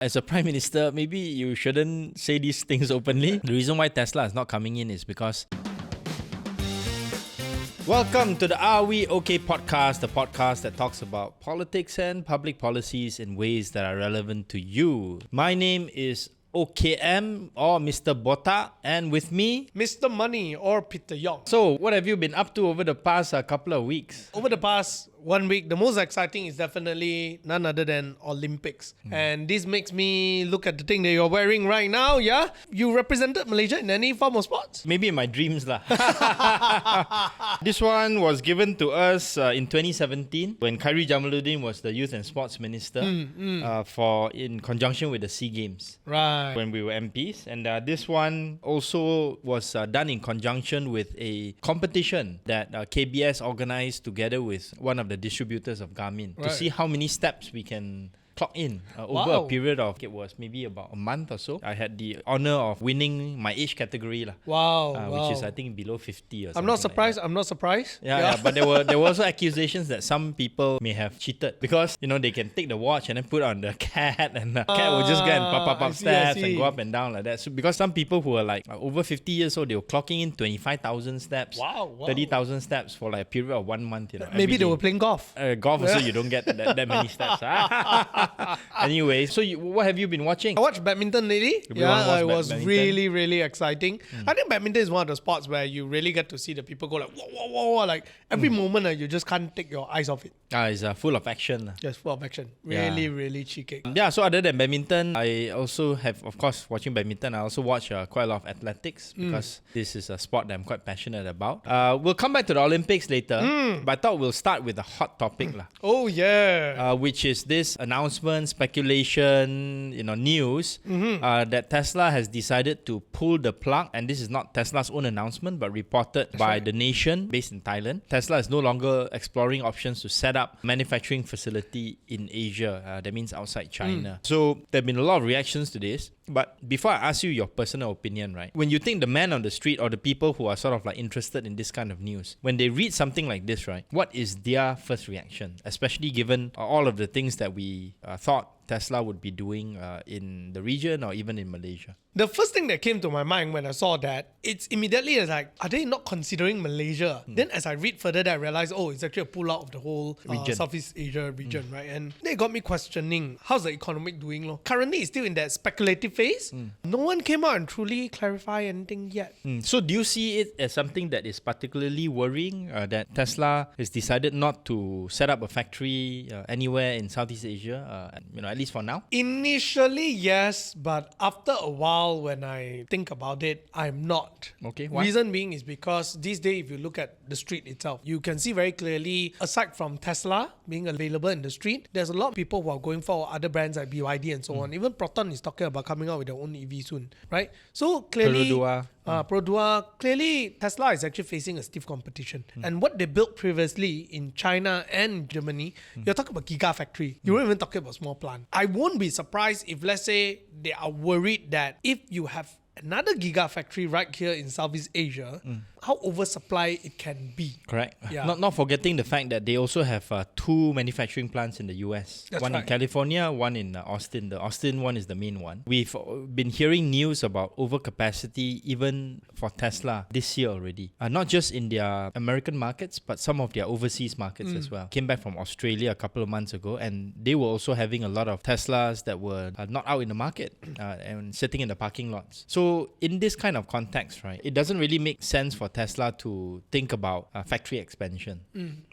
As a prime minister, maybe you shouldn't say these things openly. The reason why Tesla is not coming in is because... Welcome to the Are We OK podcast, the podcast that talks about politics and public policies in ways that are relevant to you. My name is OCM or Mr. Botak, and with me, Mr. Money or Peter Yong. So, what have you been up to over the past couple of weeks? Over the past 1 week, the most exciting is definitely none other than Olympics. And this makes me look at the thing that you're wearing right now, yeah? You represented Malaysia in any form of sports? Maybe in my dreams lah. This one was given to us in 2017 when Khairi Jamaluddin was the Youth and Sports Minister in conjunction with the SEA Games. Right. When we were MPs. And this one also was done in conjunction with a competition that KBS organized together with one of the distributors of Garmin to see how many steps we can clock in over a period of, it was maybe about a month or so. I had the honor of winning my age category lah. Which is I think below 50 or something. I'm not surprised. I'm not surprised. Yeah, but there were also accusations that some people may have cheated because they can take the watch and then put on the cat and the cat will just go and pop steps and go up and down like that. So because some people who are like over 50 years old, they were clocking in 25,000 steps, 30,000 steps for like a period of 1 month. Maybe they were playing golf. Golf also you don't get that many steps. Anyway, so what have you been watching? I watched badminton lately. It was really, really exciting. I think badminton is one of the sports where you really get to see the people go like, whoa, like every moment you just can't take your eyes off it. It's full of action. Just full of action. Really, really cheeky. Yeah, so other than badminton, I also have, of course, watching badminton, I also watch quite a lot of athletics because this is a sport that I'm quite passionate about. We'll come back to the Olympics later, but I thought we'll start with a hot topic. Oh, yeah. Which is this announcement, speculation, news that Tesla has decided to pull the plug. And this is not Tesla's own announcement, but reported by The Nation based in Thailand. Tesla is no longer exploring options to set up a manufacturing facility in Asia. That means outside China. So there have been a lot of reactions to this. But before I ask you your personal opinion, right? When you think the man on the street or the people who are sort of like interested in this kind of news, when they read something like this, right? What is their first reaction? Especially given all of the things that we thought Tesla would be doing in the region or even in Malaysia. The first thing that came to my mind when I saw that, it's immediately like, are they not considering Malaysia? Then as I read further, I realized, it's actually a pull-out of the whole Southeast Asia region, right? And they got me questioning, how's the economic doing? Currently, it's still in that speculative phase. No one came out and truly clarify anything yet. So do you see it as something that is particularly worrying, that Tesla has decided not to set up a factory anywhere in Southeast Asia, at least for now? Initially, yes, but after a while, when I think about it, I'm not. Okay, why? Reason being is because these days, if you look at the street itself, you can see very clearly, aside from Tesla being available in the street, there's a lot of people who are going for other brands like BYD and so on. Even Proton is talking about coming out with their own EV soon, right? So clearly, Perodua, clearly Tesla is actually facing a stiff competition. And what they built previously in China and Germany, you're talking about gigafactory. You weren't even talking about small plant. I won't be surprised if, let's say, they are worried that if you have another gigafactory right here in Southeast Asia, how oversupply it can be. Correct. Yeah. Not forgetting the fact that they also have 2 manufacturing plants in the US. That's one right. in California, one in Austin. The Austin one is the main one. We've been hearing news about overcapacity even for Tesla this year already. Not just in their American markets, but some of their overseas markets as well. Came back from Australia a couple of months ago, and they were also having a lot of Teslas that were not out in the market and sitting in the parking lots. So in this kind of context, right, it doesn't really make sense for Tesla to think about factory expansion,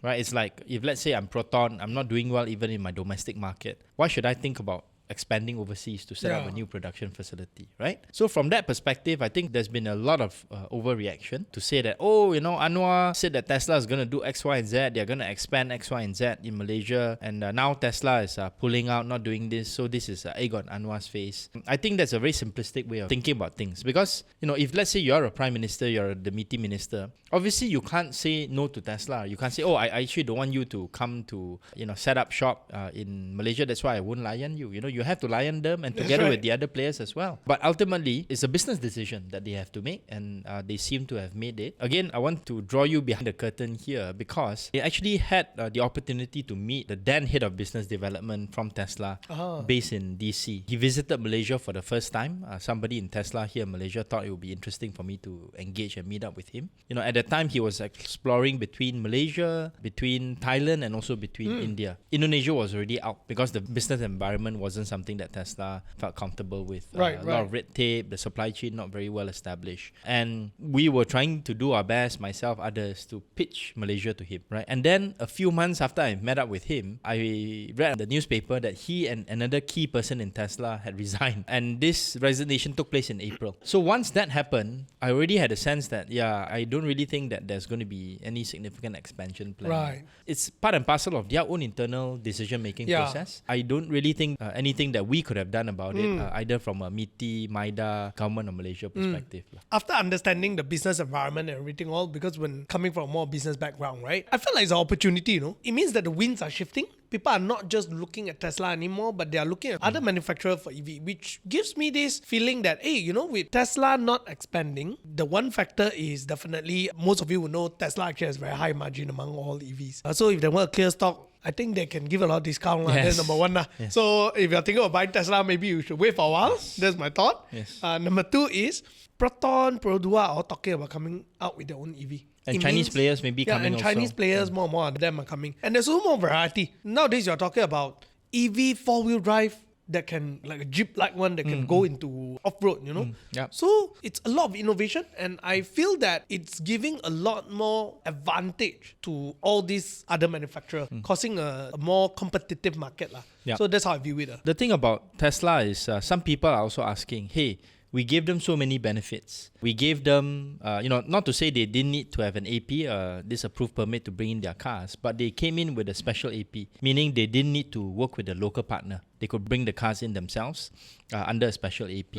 right? It's like, if let's say I'm Proton, I'm not doing well even in my domestic market, why should I think about expanding overseas to set up a new production facility, right? So from that perspective, I think there's been a lot of overreaction to say that, Anwar said that Tesla is going to do X, Y, and Z. They're going to expand X, Y, and Z in Malaysia. And now Tesla is pulling out, not doing this. So this is egg on Anwar's face. I think that's a very simplistic way of thinking about things. Because, if let's say you're a prime minister, you're the meaty minister, obviously you can't say no to Tesla. You can't say, I actually don't want you to come to, set up shop in Malaysia. That's why I won't layan you. you have to lion them and together with the other players as well. But ultimately, it's a business decision that they have to make, and they seem to have made it. Again, I want to draw you behind the curtain here because they actually had the opportunity to meet the then head of business development from Tesla based in DC. He visited Malaysia for the first time. Somebody in Tesla here in Malaysia thought it would be interesting for me to engage and meet up with him. You know, at that time, he was exploring between Malaysia, between Thailand, and also between India. Indonesia was already out because the business environment wasn't something that Tesla felt comfortable with. A lot of red tape, the supply chain not very well established. And we were trying to do our best, myself, others, to pitch Malaysia to him, right? And then a few months after I met up with him, I read in the newspaper that he and another key person in Tesla had resigned. And this resignation took place in April. So once that happened, I already had a sense that, I don't really think that there's going to be any significant expansion plan. Right. It's part and parcel of their own internal decision-making process. I don't really think anything that we could have done about it, either from a MITI, MIDA, government of Malaysia perspective. After understanding the business environment and everything all, because when coming from a more business background, right, I feel like it's an opportunity, you know. It means that the winds are shifting. People are not just looking at Tesla anymore, but they are looking at other manufacturers for EV, which gives me this feeling that, hey, you know, with Tesla not expanding, the one factor is definitely, most of you will know Tesla actually has very high margin among all EVs. So if they want to clear stock, I think they can give a lot of discount. That's number one. Yes. So if you're thinking of buying Tesla, maybe you should wait for a while. Yes. That's my thought. Yes. Number two is Proton, Perodua are all talking about coming out with their own EV. And Chinese players may be coming also. Chinese players, more and more of them are coming. And there's also more variety. Nowadays, you're talking about EV four-wheel drive that can, like a Jeep-like one that can go into off-road, you know? So it's a lot of innovation, and I feel that it's giving a lot more advantage to all these other manufacturers, causing a more competitive market. So that's how I view it. The thing about Tesla is some people are also asking, hey, we gave them so many benefits. We gave them, not to say they didn't need to have an AP, this approved permit to bring in their cars, but they came in with a special AP, meaning they didn't need to work with a local partner. They could bring the cars in themselves under a special AP.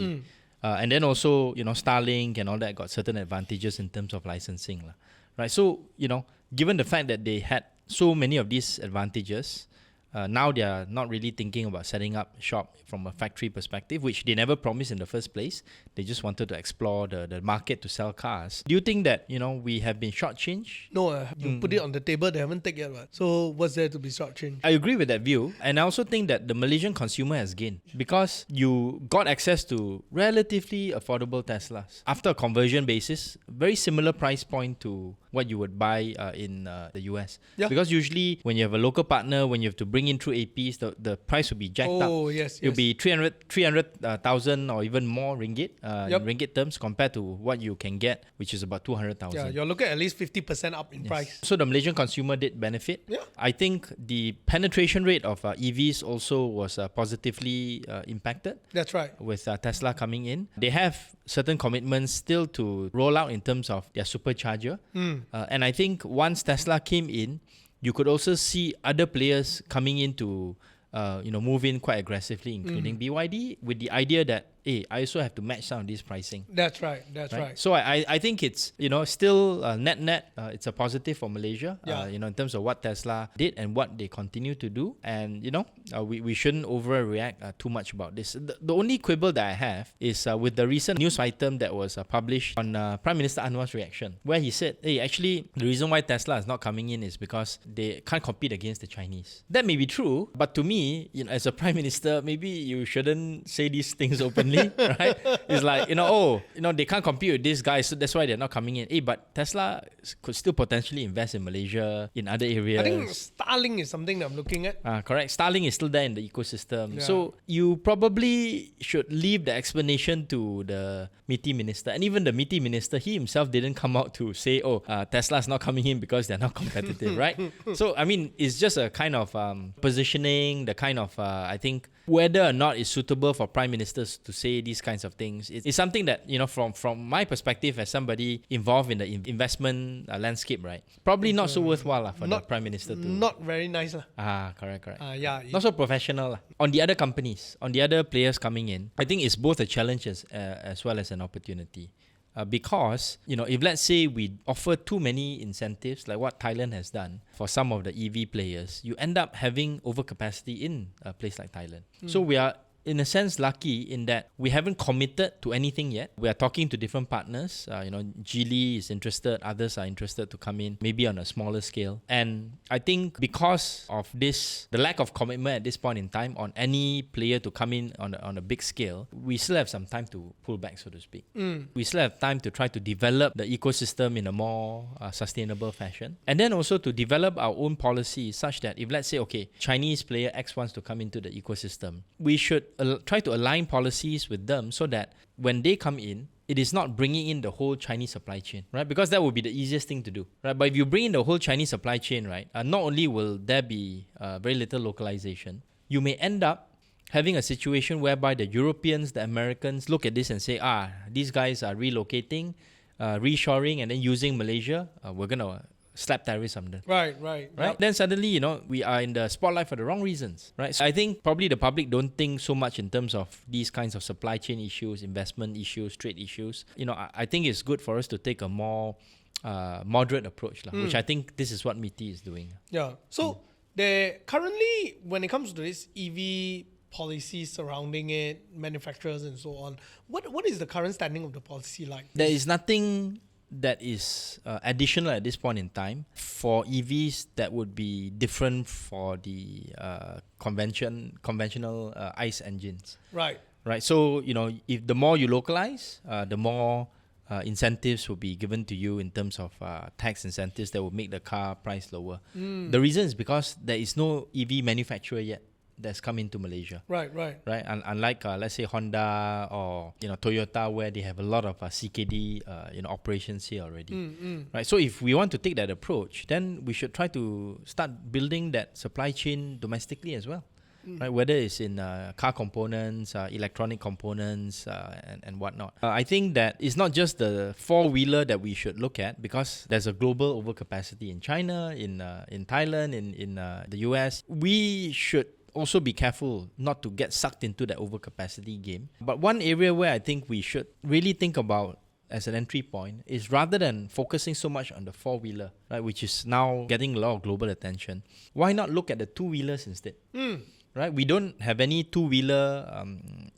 And then also, Starlink and all that got certain advantages in terms of licensing. Right? So, given the fact that they had so many of these advantages, now they are not really thinking about setting up shop from a factory perspective, which they never promised in the first place. They just wanted to explore the market to sell cars. Do you think that, we have been shortchanged? No, you put it on the table, they haven't taken it yet. So what's there to be shortchanged? I agree with that view. And I also think that the Malaysian consumer has gained because you got access to relatively affordable Teslas. After a conversion basis, very similar price point to what you would buy in the US. Because usually when you have a local partner, when you have to bring in through APs, the price will be jacked up. It'll be 300,000 or even more ringgit, in ringgit terms, compared to what you can get, which is about 200,000. Yeah, you're looking at least 50% up in price. So the Malaysian consumer did benefit. I think the penetration rate of EVs also was positively impacted. That's right. With Tesla coming in. They have certain commitments still to roll out in terms of their supercharger. And I think once Tesla came in, you could also see other players coming in to move in quite aggressively, including BYD, with the idea that, hey, I also have to match some of this pricing. That's right. So I think it's, still net, it's a positive for Malaysia, in terms of what Tesla did and what they continue to do. And, we shouldn't overreact too much about this. The only quibble that I have is with the recent news item that was published on Prime Minister Anwar's reaction, where he said, hey, actually, the reason why Tesla is not coming in is because they can't compete against the Chinese. That may be true, but to me, as a Prime Minister, maybe you shouldn't say these things openly. Right? It's like, they can't compete with these guys, so that's why they're not coming in. Hey, but Tesla could still potentially invest in Malaysia, in other areas. I think Starlink is something that I'm looking at. Correct. Starlink is still there in the ecosystem. So you probably should leave the explanation to the MITI minister. And even the MITI minister, he himself didn't come out to say, Tesla's not coming in because they're not competitive, right? So, I mean, it's just a kind of positioning, the kind of, I think, whether or not it's suitable for prime ministers to say these kinds of things. It's something that, from my perspective as somebody involved in the investment landscape, right? Probably not so worthwhile for the prime minister to... Not very nice. Correct. Not so professional. On the other companies, on the other players coming in, I think it's both a challenge as well as an opportunity. Because, if let's say we offer too many incentives, like what Thailand has done for some of the EV players, you end up having overcapacity in a place like Thailand. So we are in a sense lucky in that we haven't committed to anything yet. We are talking to different partners. Geely is interested, others are interested to come in, maybe on a smaller scale. And I think because of this, the lack of commitment at this point in time on any player to come in on a big scale, we still have some time to pull back, so to speak. We still have time to try to develop the ecosystem in a more sustainable fashion. And then also to develop our own policies such that if let's say, okay, Chinese player X wants to come into the ecosystem, we should try to align policies with them so that when they come in, it is not bringing in the whole Chinese supply chain, right? Because that would be the easiest thing to do, right? But if you bring in the whole Chinese supply chain, right, not only will there be very little localization, you may end up having a situation whereby the Europeans, the Americans look at this and say, these guys are relocating, reshoring, and then using Malaysia. We're going to slap tariffs on them. Right. Yep. Then suddenly, we are in the spotlight for the wrong reasons, right? So I think probably the public don't think so much in terms of these kinds of supply chain issues, investment issues, trade issues. I think it's good for us to take a more moderate approach, which I think this is what MITI is doing. Yeah. So there currently, when it comes to this EV policy surrounding it, manufacturers and so on, what is the current standing of the policy like? There is nothing that is additional at this point in time for EVs that would be different for the conventional ICE engines. Right. So, if the more you localize, the more incentives will be given to you in terms of tax incentives that will make the car price lower. The reason is because there is no EV manufacturer yet that's come into Malaysia. Right. Unlike let's say Honda or Toyota, where they have a lot of CKD operations here already. Right. So if we want to take that approach, then we should try to start building that supply chain domestically as well. Right, whether it's in car components, electronic components, and whatnot. I think that it's not just the four-wheeler that we should look at, because there's a global overcapacity in China, in Thailand, in the US. We should also be careful not to get sucked into that overcapacity game. But one area where I think we should really think about as an entry point is, rather than focusing so much on the four-wheeler, right, which is now getting a lot of global attention, why not look at the two-wheelers instead? Right, we don't have any two-wheeler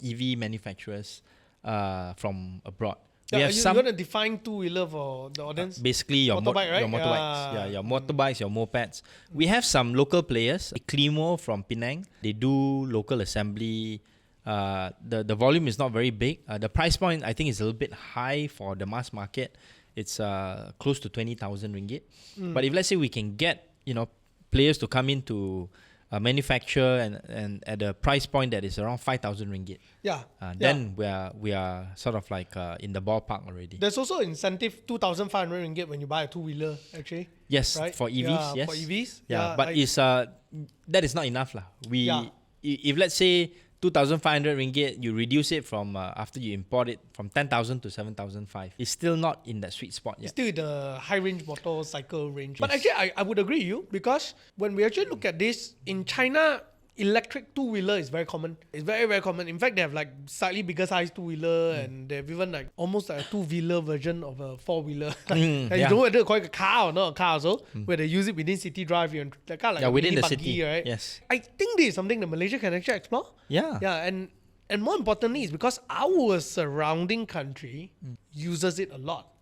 EV manufacturers from abroad. We have you're going to define two-wheeler for the audience? Basically, your motorbike, right? Your motorbikes. Your motorbikes, your mopeds. We have some local players. Climo from Penang, they do local assembly. The volume is not very big. The price point, I think, is a little bit high for the mass market. It's close to 20,000 ringgit. But if let's say we can get players to come into manufacture and at a price point that is around 5,000 ringgit. Then we are sort of like in the ballpark already. There's also incentive 2,500 ringgit when you buy a two-wheeler, actually. Yes, right? For EVs. Yes. For EVs. But it's that is not enough lah. If let's say 2,500 ringgit, you reduce it from after you import it from 10,000 to 7,500. It's still not in that sweet spot yet. It's still in the high-range motorcycle range. Yes. But actually, I would agree with you, because when we actually look at this, in China, electric two-wheeler is very common. It's very, very common. In fact, they have like slightly bigger size two-wheeler, and they have even like almost like a two-wheeler version of a four-wheeler. You don't know whether to call it a car or not a car also, where they use it within city drive. You're like a within the buggy, city, right? Yes. I think this is something that Malaysia can actually explore. And more importantly is because our surrounding country uses it a lot.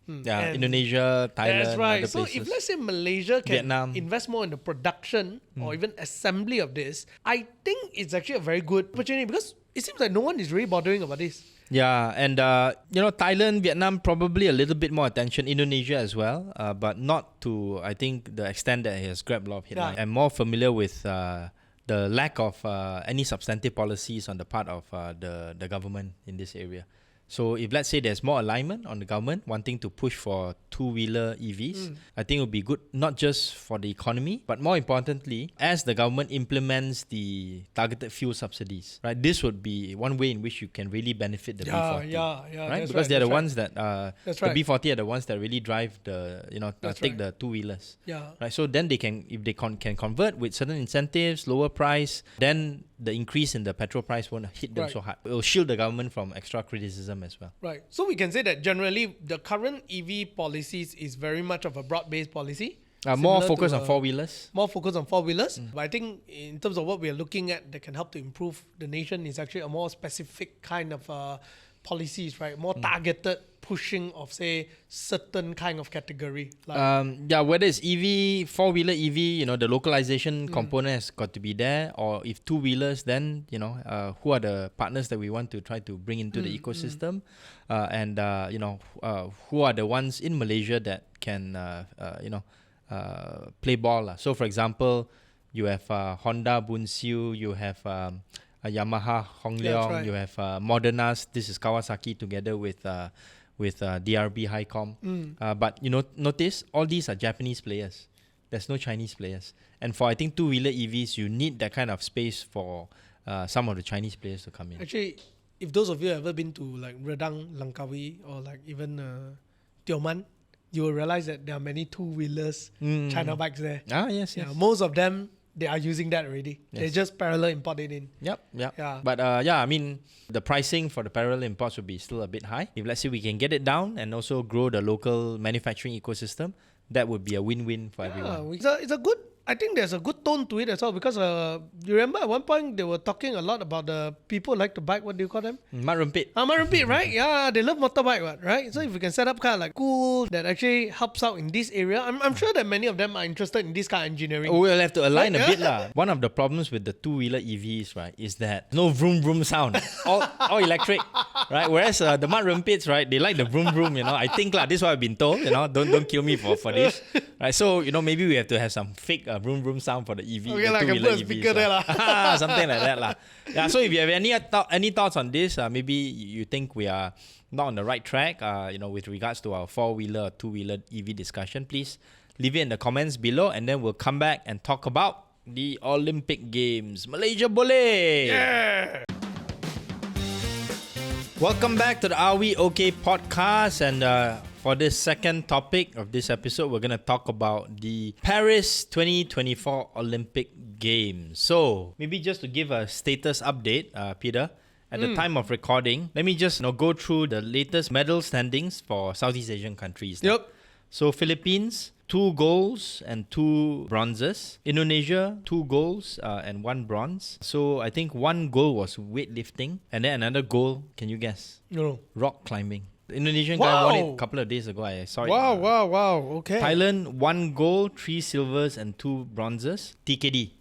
Indonesia, Thailand, that's right. other So places. if let's say Malaysia can Vietnam. invest more in the production or even assembly of this, I think it's actually a very good opportunity, because it seems like no one is really bothering about this. And Thailand, Vietnam, probably a little bit more attention. Indonesia as well, but not to, I think, the extent that it has grabbed a lot of headlines. I'm more familiar with the lack of any substantive policies on the part of the government in this area. So if let's say there's more alignment on the government wanting to push for two-wheeler EVs, I think it would be good, not just for the economy, but more importantly, as the government implements the targeted fuel subsidies, right? This would be one way in which you can really benefit the B40, right? Because they're the ones that the B40 are the ones that really drive the take the two-wheelers, right? So then they can, if they can convert with certain incentives, lower price, then the increase in the petrol price won't hit them so hard. It will shield the government from extra criticism as well. Right. So we can say that generally the current EV policies is very much of a broad-based policy. More similar focus to, on four-wheelers. More focus on four-wheelers. But I think in terms of what we are looking at that can help to improve the nation is actually a more specific kind of policies, right? More targeted pushing of, say, certain kind of category. Like Whether it's EV, four-wheeler EV, the localization component has got to be there. Or if two-wheelers, then, who are the partners that we want to try to bring into the ecosystem? And who are the ones in Malaysia that can, play ball. So, for example, you have Honda, Bunsiu, you have Yamaha, Hongleong, right. you have Modernas. This is Kawasaki together with DRB Highcom. But notice all these are Japanese players. There's no Chinese players. And for I think two-wheeler EVs, you need that kind of space for some of the Chinese players to come in. actually, if those of you have ever been to like Redang, Langkawi, or like even Tioman, you will realize that there are many two-wheelers China bikes there. Yes. Yeah, most of them, they are using that already. Yes. They just parallel import it in. Yep. Yeah. But I mean, the pricing for the parallel imports would be still a bit high. If let's say we can get it down and also grow the local manufacturing ecosystem, that would be a win-win for everyone. It's a good. I think there's a good tone to it as well because you remember at one point they were talking a lot about the people who like to bike. What do you call them? Mat Rempit. Mat Rempit, right? Yeah, they love motorbike, right? So if we can set up kind of like school that actually helps out in this area, I'm sure that many of them are interested in this kind of engineering. We'll have to align a bit lah. One of the problems with the two-wheeler EVs, right, is that no vroom vroom sound. all electric, right? Whereas the Mat Rempits, right, they like the vroom vroom. I think lah. This is what I've been told. Don't kill me for this. Right? So maybe we have to have some fake vroom vroom sound for the EV. Okay, the like two-wheeler a speaker there lah. Something like that lah. Yeah. So if you have any thoughts on this, maybe you think we are not on the right track, with regards to our four-wheeler or two-wheeler EV discussion, please leave it in the comments below, and then we'll come back and talk about the Olympic Games. Malaysia boleh! Yeah. Welcome back to the Are We OK podcast, and for this second topic of this episode, we're going to talk about the Paris 2024 Olympic Games. So, maybe just to give a status update, Peter, at the time of recording, let me just go through the latest medal standings for Southeast Asian countries. Yep. So, Philippines, 2 golds and 2 bronzes. Indonesia, 2 golds and 1 bronze. So, I think 1 gold was weightlifting, and then another gold, can you guess? No. Rock climbing. The Indonesian guy won it a couple of days ago. I saw it. Wow. Okay. Thailand, 1 gold, 3 silvers and 2 bronzes. TKD.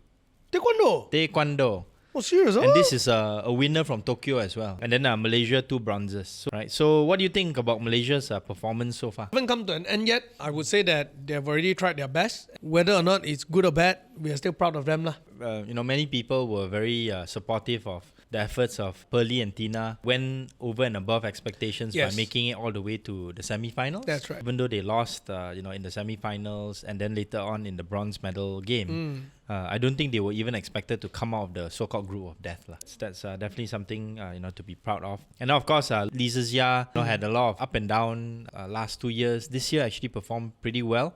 Taekwondo. Oh, serious? And this is a winner from Tokyo as well. And then Malaysia, 2 bronzes. So what do you think about Malaysia's performance so far? Haven't come to an end yet. I would say that they've already tried their best. Whether or not it's good or bad, we are still proud of them lah. Many people were very supportive of the efforts of Pearly and Tina, went over and above expectations by making it all the way to the semi-finals. That's right. Even though they lost, in the semi-finals and then later on in the bronze medal game. I don't think they were even expected to come out of the so-called group of death. That's definitely something to be proud of. And now, of course, Lee Zizia had a lot of up and down last 2 years. This year actually performed pretty well.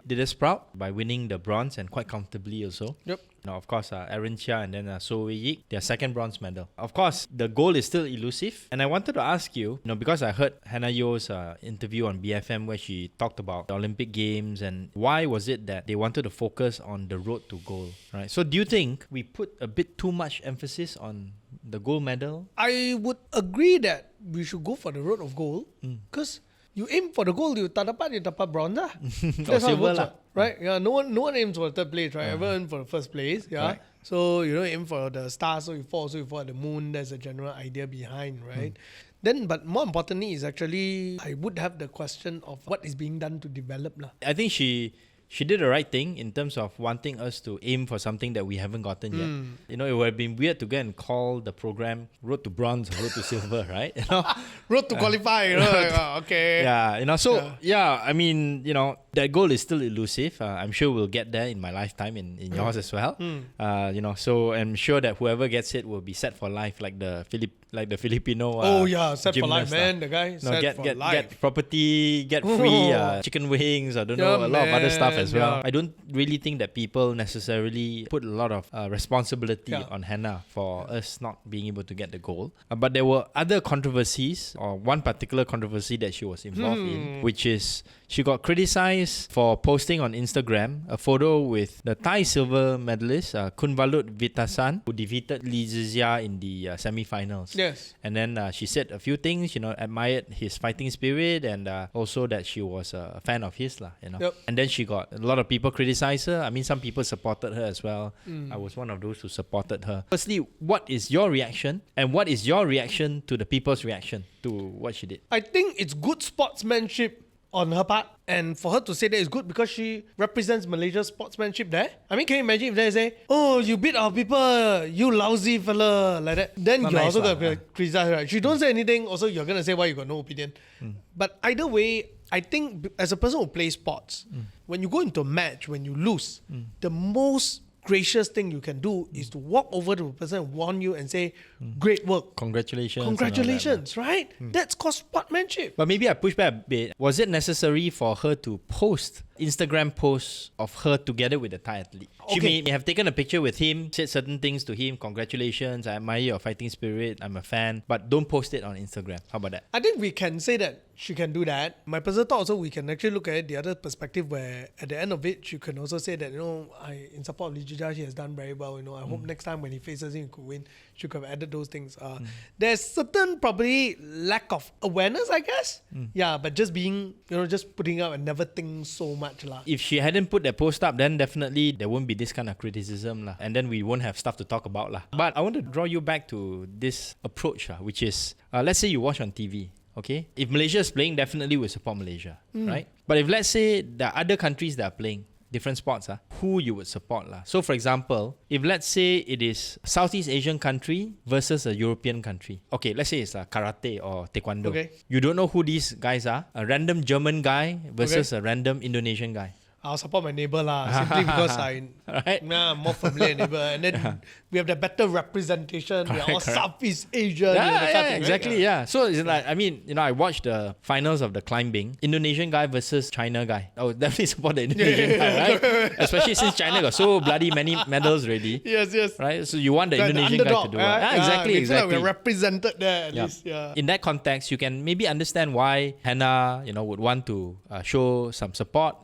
Did us proud by winning the bronze and quite comfortably also. Yep. Of course, Aaron Chia and then So Wei Yik, their second bronze medal. Of course, the goal is still elusive. And I wanted to ask you, because I heard Hannah Yeo's interview on BFM where she talked about the Olympic Games and why was it that they wanted to focus on the road to gold, right? So do you think we put a bit too much emphasis on the gold medal? I would agree that we should go for the road of gold because you aim for the gold, you dapat bronze lah. That's how it works, right? Yeah, no one aims for third place, right? Everyone aims for the first place, yeah. Right. So you don't aim for the stars, so you fall at the moon. There's a general idea behind, right? Then, but more importantly is actually, I would have the question of what is being done to develop lah. I think she did the right thing in terms of wanting us to aim for something that we haven't gotten yet. It would have been weird to go and call the program Road to Bronze or Road to Silver, right? Road to qualify, okay. Yeah, so I mean, that goal is still elusive. I'm sure we'll get there in my lifetime, in yours as well. So I'm sure that whoever gets it will be set for life, like the Filipino. Set for life, man. The guy set for life. Get property, get free chicken wings. I don't know, a lot of other stuff as well. I don't really think that people necessarily put a lot of responsibility on Hannah for us not being able to get the goal. But there were other controversies, or one particular controversy that she was involved in, which is She got criticized for posting on Instagram a photo with the Thai silver medalist Kunvalut Vitasan, who defeated Lee Zizia in the semi-finals. Yes. And then she said a few things, admired his fighting spirit, and also that she was a fan of his, Yep. And then she got a lot of people criticize her. I mean, some people supported her as well. I was one of those who supported her. Firstly, what is your reaction, and what is your reaction to the people's reaction to what she did? I think it's good sportsmanship on her part, and for her to say that is good because she represents Malaysia's sportsmanship there. I mean, can you imagine if they say, "Oh, you beat our people, you lousy fella," like that? Then Not you're nice also lah, gonna criticize her. Right? She don't say anything. Also, you're gonna say why you got no opinion. But either way, I think as a person who plays sports, when you go into a match, when you lose, the most gracious thing you can do is to walk over to the person and warn you and say, "Great work. Congratulations. Congratulations," right? That's called sportsmanship. But maybe I push back a bit. Was it necessary for her to post Instagram posts of her together with the Thai athlete? She Okay. may have taken a picture with him, said certain things to him. Congratulations, I admire your fighting spirit. I'm a fan. But don't post it on Instagram. How about that? I think we can say that she can do that. My personal thought also, we can actually look at it the other perspective where at the end of it, she can also say that, in support of Lee Jia, she has done very well. I hope next time when he faces him, he could win. She could have added those things. There's certain probably lack of awareness, I guess. Yeah, but just being, just putting up and never think so much. If she hadn't put that post up, then definitely there won't be this kind of criticism. And then we won't have stuff to talk about. But I want to draw you back to this approach, which is, let's say you watch on TV. Okay, if Malaysia is playing, definitely we support Malaysia, right? But if let's say there are other countries that are playing different sports, who you would support. So for example, if let's say it is Southeast Asian country versus a European country. Okay, let's say it's karate or taekwondo. Okay. You don't know who these guys are. A random German guy versus a random Indonesian guy. I'll support my neighbor simply because I'm more familiar neighbor, and then we have the better representation. We are all Southeast Asian. Exactly. So it's like, I mean, I watched the finals of the climbing, Indonesian guy versus China guy. I would definitely support the Indonesian guy, right? Especially since China got so bloody many medals already. Yes. Right? So you want the Indonesian guy to do it. Exactly. Like we're represented there at least. Yeah. In that context, you can maybe understand why Hannah, would want to show some support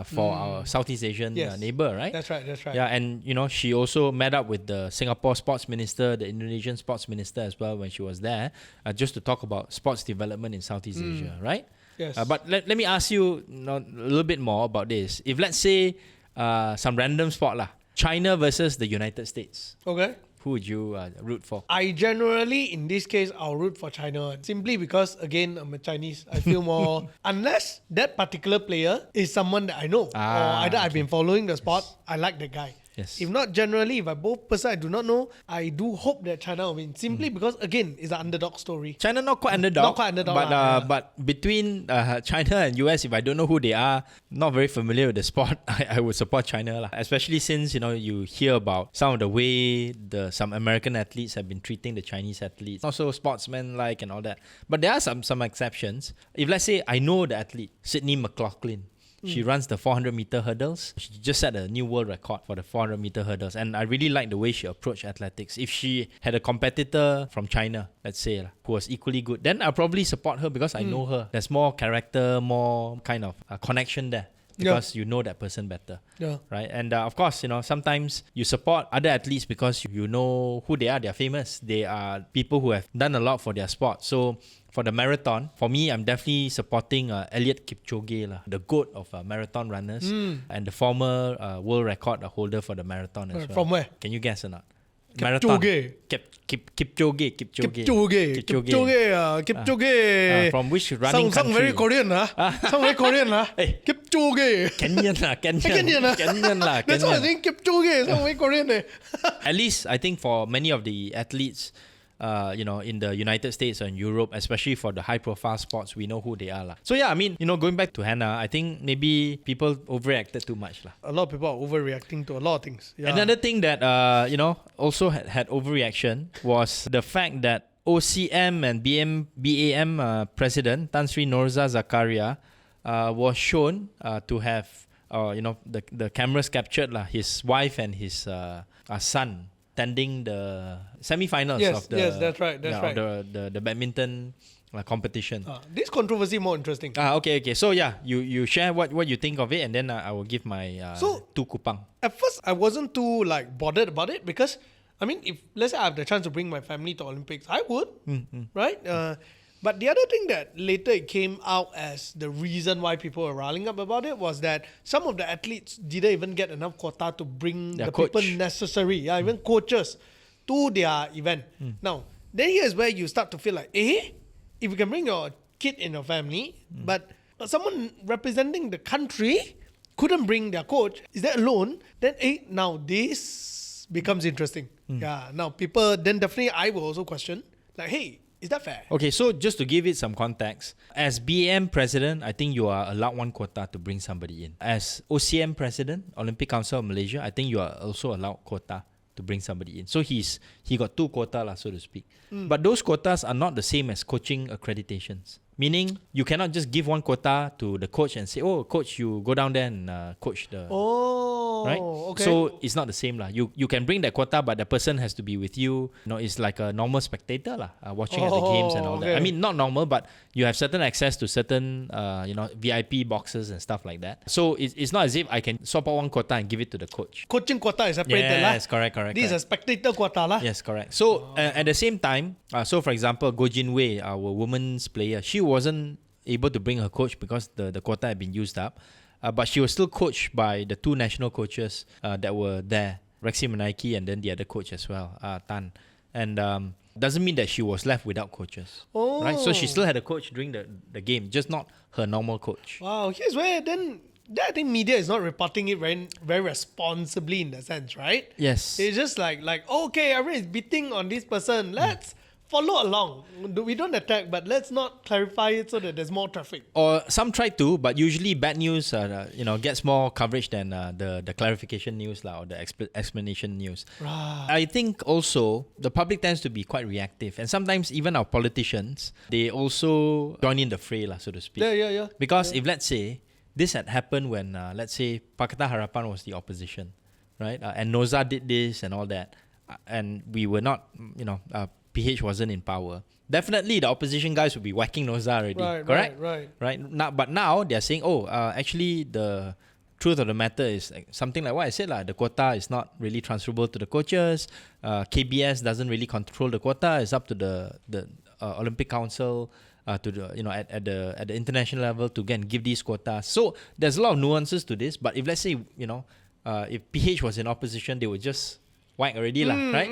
for our Southeast Asian neighbor, right? That's right. Yeah, and she also met up with the Singapore sports minister, the Indonesian sports minister as well when she was there, just to talk about sports development in Southeast Asia, right? Yes. But let me ask you a little bit more about this. If let's say some random sport China versus the United States, Okay. who would you root for? I generally, in this case, I'll root for China simply because, again, I'm a Chinese. I feel more, unless that particular player is someone that I know, or either I've been following the sport, I like the guy. Yes. If not, generally, if I both person I do not know, I do hope that China will win. Simply because, again, it's an underdog story. China not quite underdog. Not quite underdog, but between China and US, if I don't know who they are, not very familiar with the sport, I would support China. Especially since, you hear about some of the way some American athletes have been treating the Chinese athletes. Not so sportsman-like and all that. But there are some exceptions. If let's say I know the athlete, Sydney McLaughlin, she runs the 400-meter hurdles. She just set a new world record for the 400-meter hurdles. And I really like the way she approached athletics. If she had a competitor from China, let's say, who was equally good, then I'll probably support her because I know her. There's more character, more kind of connection there. Because you know that person better. Yeah. Right? And of course, sometimes you support other athletes because you know who they are. They're famous. They are people who have done a lot for their sport. So for the marathon, for me, I'm definitely supporting Eliud Kipchoge, the GOAT of marathon runners and the former world record holder for the marathon as well. From where? Can you guess or not? Kipchoge. Kipchoge. Kipchoge. From which running country? Sound very Korean, Sound very Korean, Hey. Kenyan. Kenyan. That's what I think. Kipchoge. Sound very Korean. At least I think for many of the athletes, in the United States and Europe, especially for the high-profile sports, we know who they are. So yeah, I mean, going back to Hannah, I think maybe people overreacted too much. A lot of people are overreacting to a lot of things. Yeah. Another thing that, also had overreaction was the fact that OCM and BAM president, Tan Sri Norza Zakaria, was shown to have, the cameras captured his wife and his son attending the semi-finals Yes, of the yes, that's right, that's right. of the badminton competition. This controversy more interesting. Okay. So yeah, you share what you think of it, and then I will give my two kupang. At first, I wasn't too like bothered about it because, I mean, if let's say I have the chance to bring my family to Olympics, I would, right? But the other thing that later it came out as the reason why people were rallying up about it was that some of the athletes didn't even get enough quota to bring Their the coach. people necessary, even coaches, to their event. Now, then here's where you start to feel like, if you can bring your kid in your family, but someone representing the country couldn't bring their coach, is that alone? Then now this becomes interesting. Yeah. Now people, then definitely I will also question, like, hey, is that fair? Okay, so just to give it some context, as BAM president, I think you are allowed one quota to bring somebody in. As OCM president, Olympic Council of Malaysia, I think you are also allowed quota to bring somebody in. So he got two quota lah, so to speak. But those quotas are not the same as coaching accreditations. Meaning, you cannot just give one quota to the coach and say, oh, coach, you go down there and coach the... right? Okay. So it's not the same lah. You can bring that quota, but the person has to be with you. You know, it's like a normal spectator lah, watching at the games and all that. I mean, not normal, but you have certain access to certain VIP boxes and stuff like that. So it's not as if I can swap out one quota and give it to the coach. Coaching quota is separated lah. Yes, correct. This is a spectator quota lah. Yes, correct. So at the same time, so for example, Go Jin Wei, our women's player, she wasn't able to bring her coach because the quota had been used up. But she was still coached by the two national coaches that were there, Rexy Menaiki and then the other coach as well, Tan. And doesn't mean that she was left without coaches. Right? So she still had a coach during the game, just not her normal coach. Wow, here's where then I think media is not reporting it very, very responsibly in that sense, right? Yes. It's just like okay, everyone is beating on this person. Let's follow along. We don't attack, but let's not clarify it so that there's more traffic. Or some try to, but usually bad news, gets more coverage than the clarification news or the explanation news. Right. I think also the public tends to be quite reactive, and sometimes even our politicians, they also join in the fray, so to speak. Yeah. Because if let's say this had happened when let's say Pakatan Harapan was the opposition, right? And Noza did this and all that, and we were not, PH wasn't in power. Definitely, the opposition guys would be whacking Noza already. Correct? Right. Now they're saying, actually the truth of the matter is something like what I said lah. The quota is not really transferable to the coaches. KBS doesn't really control the quota. It's up to the Olympic Council to the at the international level to again give these quotas. So there's a lot of nuances to this. But if let's say if PH was in opposition, they would just whack already lah, right?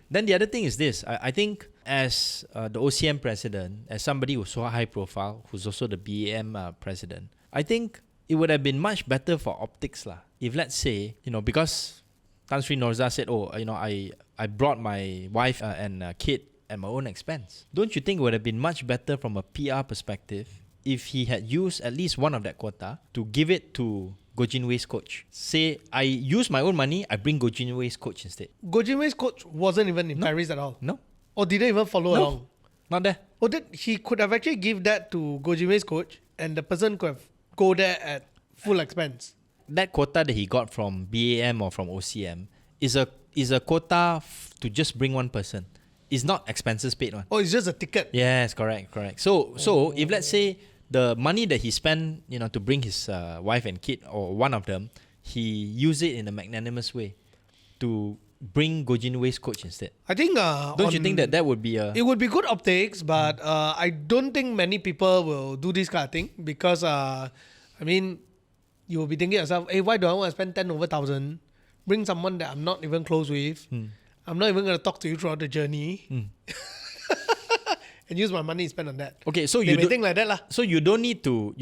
Then the other thing is this. I think as the OCM president, as somebody who's so high profile, who's also the BAM president, I think it would have been much better for optics lah. If let's say, because Tan Sri Norza said, I brought my wife and kid at my own expense. Don't you think it would have been much better from a PR perspective if he had used at least one of that quota to give it to Go Jin Wei's coach? Say, I use my own money, I bring Go Jin Wei's coach instead. Go Jin Wei's coach wasn't even in Paris at all. No. Or didn't even follow along. Not there. Or he could have actually give that to Go Jin Wei's coach, and the person could have go there at full expense. That quota that he got from BAM or from OCM is a quota to just bring one person. It's not expenses paid one. Oh, it's just a ticket. Yes, correct. So if let's say the money that he spent, to bring his wife and kid or one of them, he used it in a magnanimous way to bring Go Jin Wei's coach instead. I think. Don't you think that would be a? It would be good optics, but I don't think many people will do this kind of thing because you will be thinking yourself, hey, why do I want to spend 10 over 1,000? Bring someone that I'm not even close with. I'm not even going to talk to you throughout the journey. And use my money to spend on that. Okay, so they may think like that lah. So you don't need to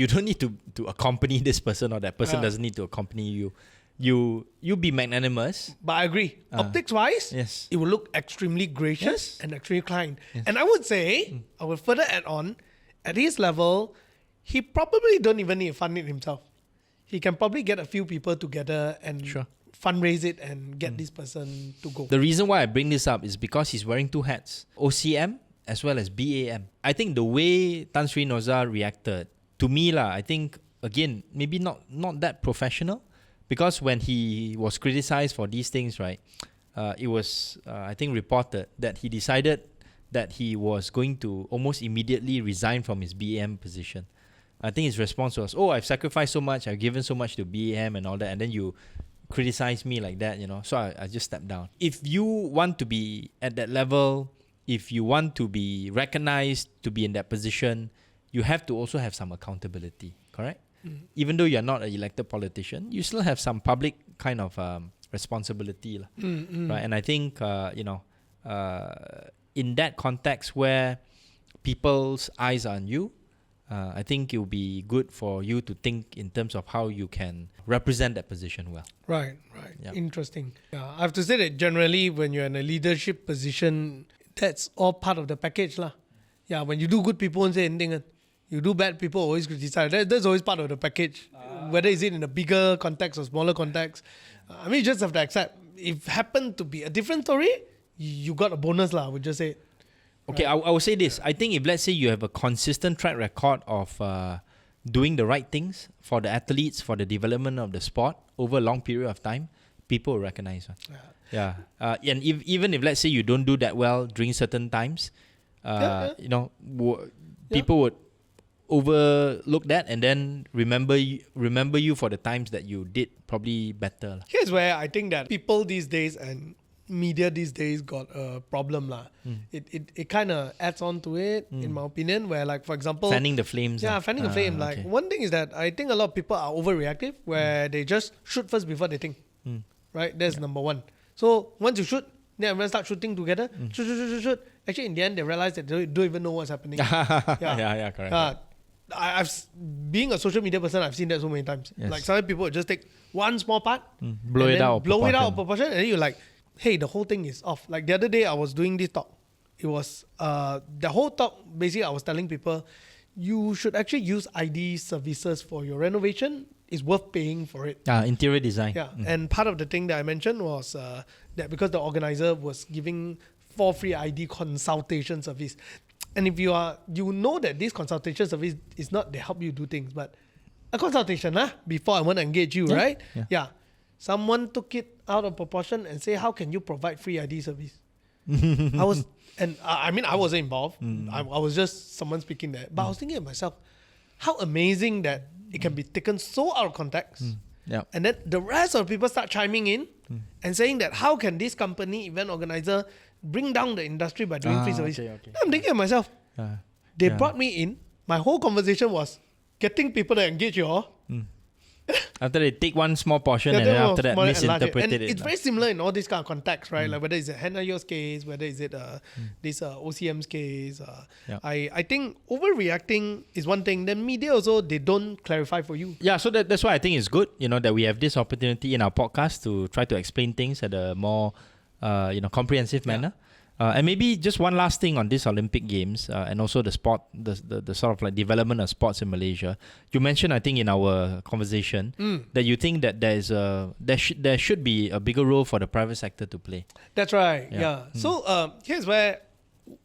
accompany this person, or that person doesn't need to accompany you. You be magnanimous. But I agree. Optics wise, yes, it will look extremely gracious and extremely kind. Yes. And I would say, I will further add on, at his level, he probably don't even need to fund it himself. He can probably get a few people together and fundraise it and get this person to go. The reason why I bring this up is because he's wearing two hats, OCM as well as BAM. I think the way Tan Sri Noza reacted, to me I think, again, maybe not that professional, because when he was criticized for these things, right, it was, I think, reported that he decided that he was going to almost immediately resign from his BAM position. I think his response was, "Oh, I've sacrificed so much, I've given so much to BAM and all that, and then you criticize me like that, so I just stepped down." If you want to be at that level, if you want to be recognized to be in that position, you have to also have some accountability, correct? Even though you're not an elected politician, you still have some public kind of responsibility, right? And I think, in that context where people's eyes are on you, I think it will be good for you to think in terms of how you can represent that position well. Right. Yeah. Interesting. Yeah, I have to say that generally when you're in a leadership position, that's all part of the package lah. Yeah, when you do good, people won't say anything. You do bad, people always criticize. That's always part of the package. Whether is it in a bigger context or smaller context. You just have to accept. If happen to be a different story, you got a bonus lah, I would just say. Okay, I will say this. I think if let's say you have a consistent track record of doing the right things for the athletes, for the development of the sport over a long period of time, people will recognize. Yeah. And even if let's say you don't do that well during certain times, people would overlook that and then remember you for the times that you did probably better. Here's where I think that people these days and media these days got a problem lah. It kind of adds on to it, in my opinion, where like, for example, fanning the flames. Fanning the flame. Like, one thing is that I think a lot of people are overreactive, where they just shoot first before they think. Right? That's number one. So once you shoot, then everyone start shooting together. Shoot. Actually, in the end, they realize that they don't even know what's happening. Correct. I've being a social media person, I've seen that so many times. Yes. Like, some people just take one small part, blow it out of proportion, and then you're like, hey, the whole thing is off. Like the other day, I was doing this talk. It was the whole talk. Basically, I was telling people, you should actually use ID services for your renovation. It's worth paying for it. Interior design. Yeah, and part of the thing that I mentioned was that because the organizer was giving for free ID consultation service. And if you know that this consultation service is not they help you do things, but a consultation before I want to engage you, right? Yeah. Someone took it out of proportion and say, how can you provide free ID service? I wasn't involved. I was just someone speaking there. But I was thinking to myself, how amazing that it can be taken so out of context. And then the rest of the people start chiming in and saying that how can this company, event organizer, bring down the industry by doing free service. Okay. I'm thinking to myself, they brought me in. My whole conversation was getting people to engage you all. After they take one small portion and then after that misinterpreted it. And it's very similar in all these kind of contexts, right? Like whether it's a Hanayo's case, whether it's this OCM's case. I think overreacting is one thing. Then media also, they don't clarify for you. Yeah, so that's why I think it's good, that we have this opportunity in our podcast to try to explain things at a more comprehensive manner. And maybe just one last thing on this Olympic Games and also the sport, the sort of like development of sports in Malaysia. You mentioned, I think, in our conversation that you think that there should be a bigger role for the private sector to play. That's right. Yeah. So here's where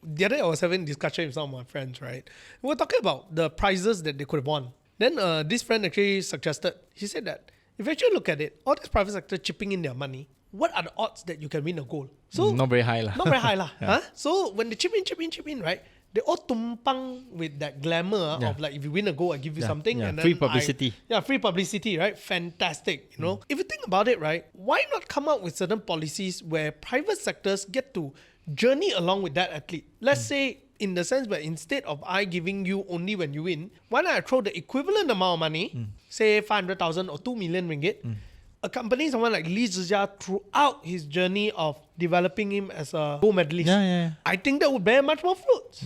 the other day I was having a discussion with some of my friends. Right, we were talking about the prizes that they could have won. Then this friend actually suggested. He said that if you actually look at it, all this private sector chipping in their money, what are the odds that you can win a gold? So not very high lah. Not very high lah. So when they chip in, right? They all tumpang with that glamour of like, if you win a gold, I give you something. And then free publicity. Free publicity, right? Fantastic. If you think about it, right? Why not come up with certain policies where private sectors get to journey along with that athlete? Let's say, in the sense where instead of I giving you only when you win, why not I throw the equivalent amount of money, say 500,000 or 2 million ringgit, accompanying someone like Lee Zhijia throughout his journey of developing him as a gold medalist. I think that would bear much more fruits.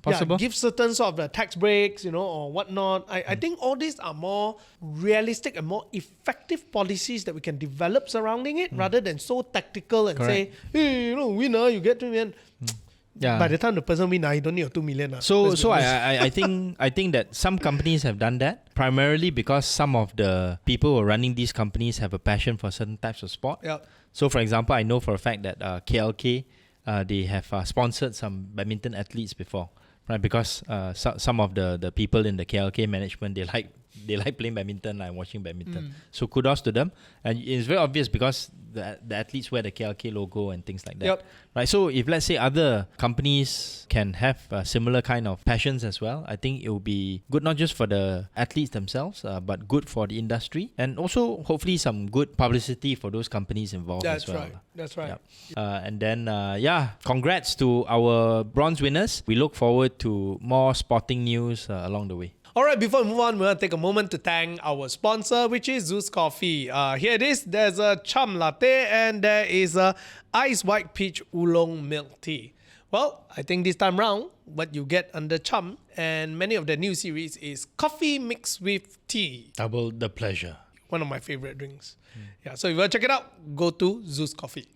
Possible. Give certain sort of tax breaks, or whatnot. I think all these are more realistic and more effective policies that we can develop surrounding it, rather than so tactical and say, hey, winner, you get 2 million. By the time the person win, you don't need 2 million. So I think that some companies have done that primarily because some of the people who are running these companies have a passion for certain types of sport. So for example, I know for a fact that KLK they have sponsored some badminton athletes before, right? Because some of the people in the KLK management, they like they like playing badminton and watching badminton. So kudos to them. And it's very obvious because the athletes wear the KLK logo and things like that. Yep. Right. So if let's say other companies can have similar kind of passions as well, I think it will be good not just for the athletes themselves, but good for the industry, and also hopefully some good publicity for those companies involved as well. That's right. Yep. And then, congrats to our bronze winners. We look forward to more sporting news along the way. Alright, before we move on, we're going to take a moment to thank our sponsor, which is Zeus Coffee. Here it is. There's a chum latte and there is a ice white peach oolong milk tea. Well, I think this time round, what you get under chum and many of the new series is coffee mixed with tea. Double the pleasure. One of my favorite drinks. Yeah, so if you want to check it out, go to Zeus Coffee.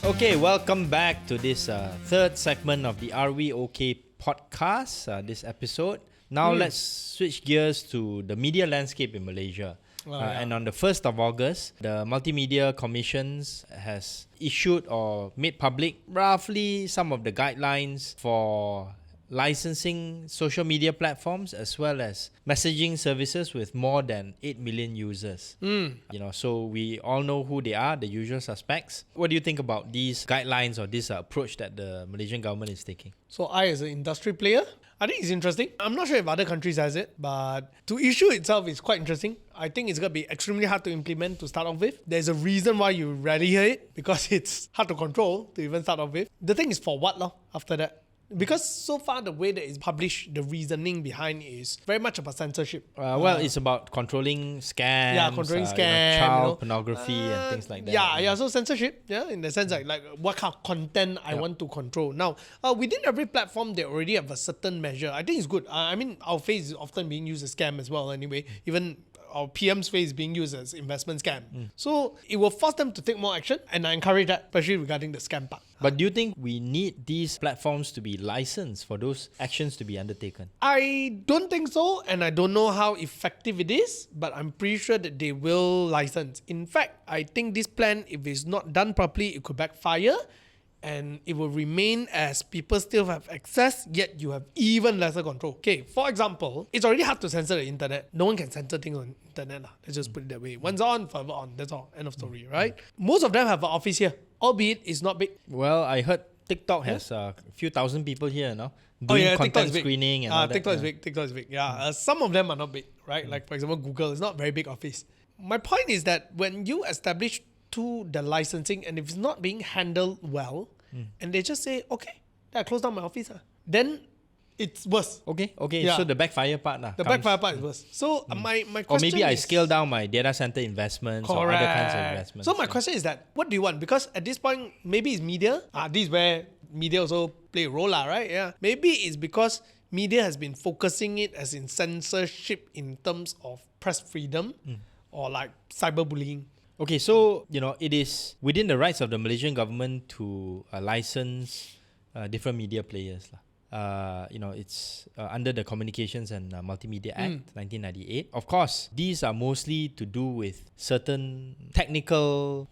Okay, welcome back to this third segment of the Are We OK podcast, this episode. Now let's switch gears to the media landscape in Malaysia. And on the 1st of August, the Multimedia Commissions has issued or made public roughly some of the guidelines for licensing social media platforms as well as messaging services with more than 8 million users. So we all know who they are, the usual suspects. What do you think about these guidelines or this approach that the Malaysian government is taking? So I, as an industry player, I think it's interesting. I'm not sure if other countries has it, but to issue itself is quite interesting. I think it's going to be extremely hard to implement to start off with. There's a reason why you rarely hear it, because it's hard to control to even start off with. The thing is for what after that? Because so far the way that it's published, the reasoning behind is very much about censorship. It's about controlling scams, scams, child pornography and things like that. So censorship, in the sense like what kind of content I want to control. Now, within every platform, they already have a certain measure. I think it's good. I mean, our face is often being used as scam as well anyway. Even our PM's face being used as investment scam. So it will force them to take more action, and I encourage that, especially regarding the scam part. But do you think we need these platforms to be licensed for those actions to be undertaken? I don't think so, and I don't know how effective it is, but I'm pretty sure that they will license. In fact, I think this plan, if it's not done properly, it could backfire, and it will remain as people still have access, yet you have even lesser control. Okay, for example, it's already hard to censor the internet. No one can censor things on the internet. Let's just put it that way. Once on, forever on. That's all. End of story, right? Most of them have an office here, albeit it's not big. Well, I heard TikTok has a few thousand people here now. Doing content screening and all that. TikTok is big. Yeah, some of them are not big, right? Like, for example, Google is not very big office. My point is that when you establish to the licensing, and if it's not being handled well, and they just say, okay, then I close down my office, then it's worse. Okay. Yeah. So the backfire part backfire part is worse. So my question or maybe is, I scale down my data center investments or other kinds of investments. So my question is that, what do you want? Because at this point, maybe it's media. This is where media also play a role, right? Yeah. Maybe it's because media has been focusing it as in censorship in terms of press freedom or like cyberbullying. Okay, so, it is within the rights of the Malaysian government to license different media players. It's under the Communications and Multimedia Act, 1998. Of course, these are mostly to do with certain technical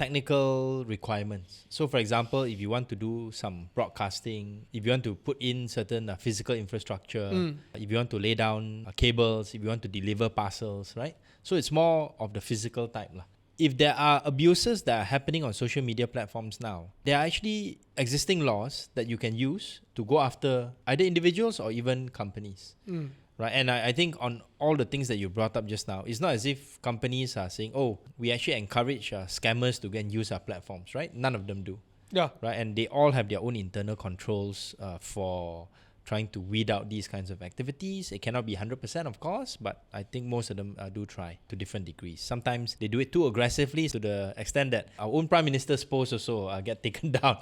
requirements. So, for example, if you want to do some broadcasting, if you want to put in certain physical infrastructure, if you want to lay down cables, if you want to deliver parcels, right? So, it's more of the physical type. If there are abuses that are happening on social media platforms now, there are actually existing laws that you can use to go after either individuals or even companies. Right? And I think on all the things that you brought up just now, it's not as if companies are saying, we actually encourage scammers to go and use our platforms, right? None of them do. Yeah. Right? And they all have their own internal controls for trying to weed out these kinds of activities. It cannot be 100%, of course, but I think most of them do try to different degrees. Sometimes they do it too aggressively to the extent that our own Prime Minister's posts also get taken down.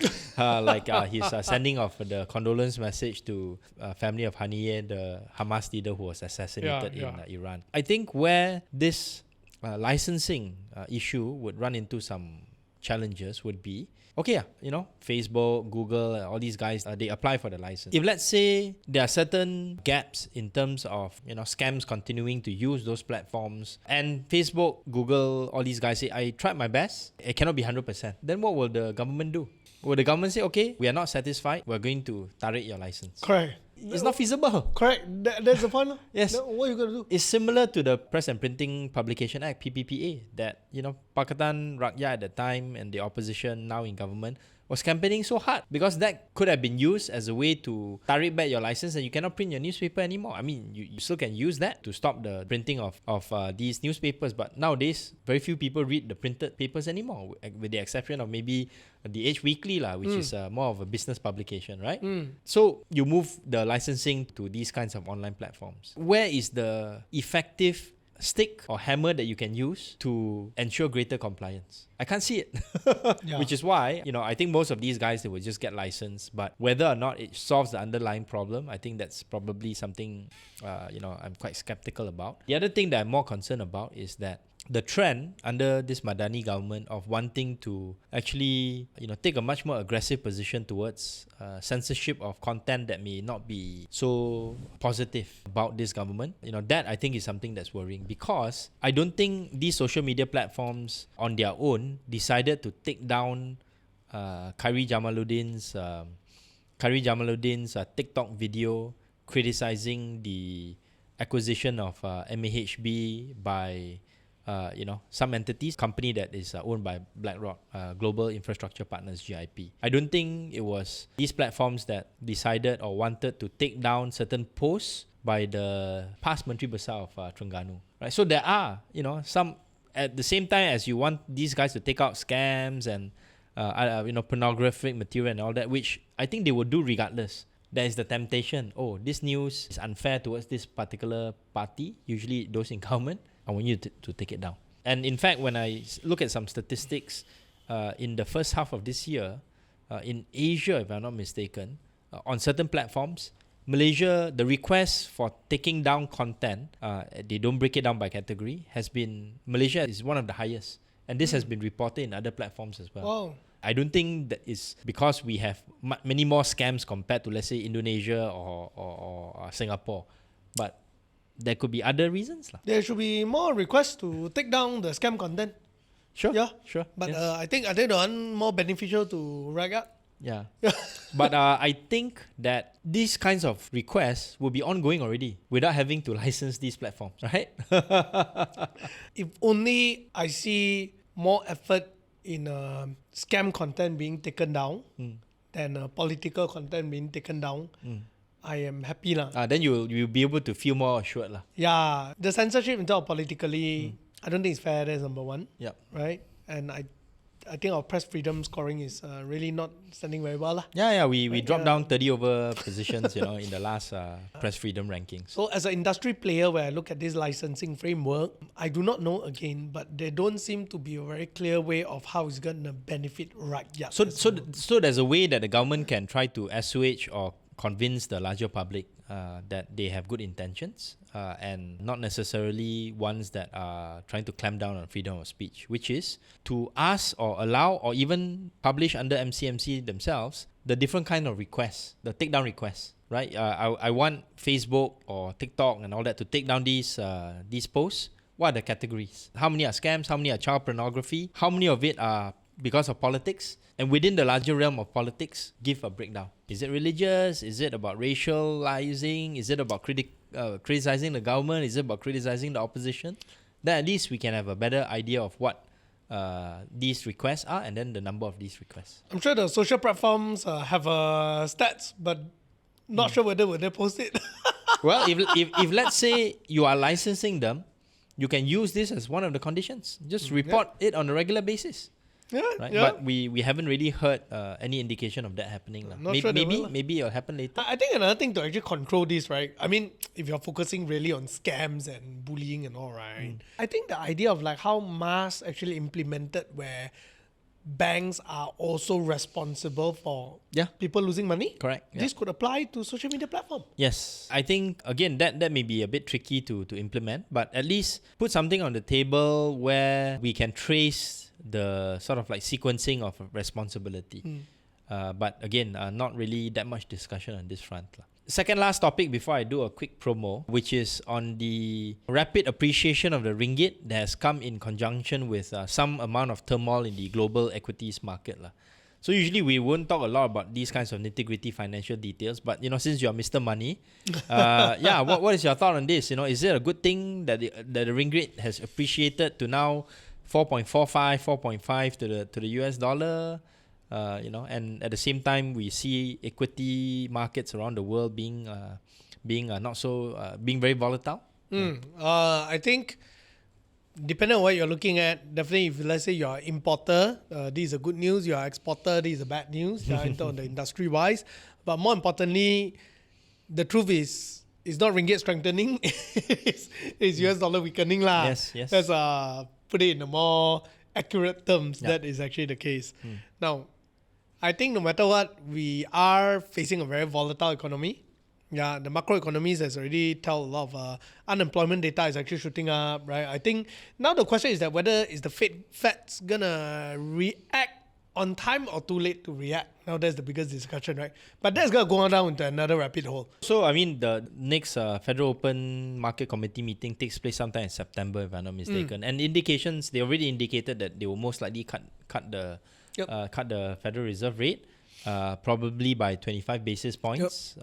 He's sending off the condolence message to family of Haniyeh, the Hamas leader who was assassinated in Iran. I think where this licensing issue would run into some challenges would be, Facebook, Google, all these guys, they apply for the license. If let's say there are certain gaps in terms of, scams continuing to use those platforms, and Facebook, Google, all these guys say, I tried my best, it cannot be 100%, then what will the government do? Will the government say, okay, we are not satisfied, we're going to tarik your license? Correct. it's not feasible. Correct. That's the point. Yes. What are you going to do? It's similar to the Press and Printing Publication Act, PPPA, that, Pakatan Rakyat at the time and the opposition, now in government, was campaigning so hard because that could have been used as a way to tarik back your license and you cannot print your newspaper anymore. I mean, you still can use that to stop the printing of these newspapers, but nowadays, very few people read the printed papers anymore, with the exception of maybe the Age Weekly, which is more of a business publication, right? So you move the licensing to these kinds of online platforms. Where is the effective stick or hammer that you can use to ensure greater compliance? I can't see it. Which is why, I think most of these guys, they will just get licensed, but whether or not it solves the underlying problem, I think that's probably something, I'm quite skeptical about. The other thing that I'm more concerned about is that the trend under this Madani government of wanting to actually, take a much more aggressive position towards censorship of content that may not be so positive about this government, that I think is something that's worrying, because I don't think these social media platforms on their own decided to take down Khairi Jamaluddin's TikTok video criticizing the acquisition of MAHB by some entities, company that is owned by BlackRock, Global Infrastructure Partners, GIP. I don't think it was these platforms that decided or wanted to take down certain posts by the past Menteri Besar of Terengganu. Right? So there are, some, at the same time as you want these guys to take out scams and, pornographic material and all that, which I think they will do regardless. There is the temptation, this news is unfair towards this particular party, usually those in government. I want you to take it down. And in fact, when I look at some statistics, in the first half of this year, in Asia, if I'm not mistaken, on certain platforms, Malaysia, the request for taking down content, they don't break it down by category, Malaysia is one of the highest. And this has been reported in other platforms as well. Wow. I don't think that is because we have many more scams compared to, let's say, Indonesia or Singapore. But there could be other reasons. There should be more requests to take down the scam content. Sure. Yeah. Sure. But yes. I think are they the one more beneficial to Rakyat? Yeah. But I think that these kinds of requests will be ongoing already without having to license these platforms, right? If only I see more effort in scam content being taken down than political content being taken down, I am happy lah. Then you'll be able to feel more assured lah. Yeah, the censorship in terms of politically, I don't think it's fair. That's number one. Yep. Right, and I think our press freedom scoring is really not standing very well lah. Yeah. We dropped down 30 over positions, in the last press freedom rankings. So as an industry player, where I look at this licensing framework, I do not know again, but there don't seem to be a very clear way of how it's going to benefit Rakyat. So there's a way that the government can try to assuage or convince the larger public that they have good intentions and not necessarily ones that are trying to clamp down on freedom of speech, which is to ask or allow or even publish under MCMC themselves the different kind of requests, the takedown requests, right? I want Facebook or TikTok and all that to take down these posts. What are the categories? How many are scams? How many are child pornography? How many of it are because of politics? And within the larger realm of politics, give a breakdown. Is it religious? Is it about racializing? Is it about criticizing the government? Is it about criticizing the opposition? Then at least we can have a better idea of what these requests are and then the number of these requests. I'm sure the social platforms have stats, but not sure whether they post it. Well, if let's say you are licensing them, you can use this as one of the conditions. Just report it on a regular basis. Yeah, right? yeah. But we haven't really heard any indication of that happening. Maybe it'll happen later. I think another thing to actually control this, right? I mean, if you're focusing really on scams and bullying and all, right? I think the idea of like how MAS actually implemented where banks are also responsible for people losing money. Correct. Yeah. This could apply to social media platform. Yes. I think, again, that may be a bit tricky to implement, but at least put something on the table where we can trace the sort of like sequencing of responsibility. But again, not really that much discussion on this front. Second last topic before I do a quick promo, which is on the rapid appreciation of the ringgit that has come in conjunction with some amount of turmoil in the global equities market. So usually we won't talk a lot about these kinds of nitty-gritty financial details, but since you're Mr. Money, what is your thought on this? Is it a good thing that the ringgit has appreciated to now 4.45, 4.5 to the US dollar? And at the same time we see equity markets around the world being very volatile. I think depending on what you're looking at, definitely if let's say you're an importer, this is a good news. You're an exporter, this is a bad news in terms of the industry wise. But more importantly, the truth is it's not ringgit strengthening, it's US dollar weakening lah. Yes. Let's put it in a more accurate terms. That is actually the case. Now, I think no matter what, we are facing a very volatile economy. Yeah, the macroeconomies has already tell a lot of unemployment data is actually shooting up, right? I think now the question is that whether is the Fed's gonna react on time or too late to react. Now that's the biggest discussion, right? But that's gonna go down into another rabbit hole. So I mean, the next Federal Open Market Committee meeting takes place sometime in September, if I'm not mistaken. And indications, they already indicated that they will most likely cut the Federal Reserve rate. Probably by 25 basis points.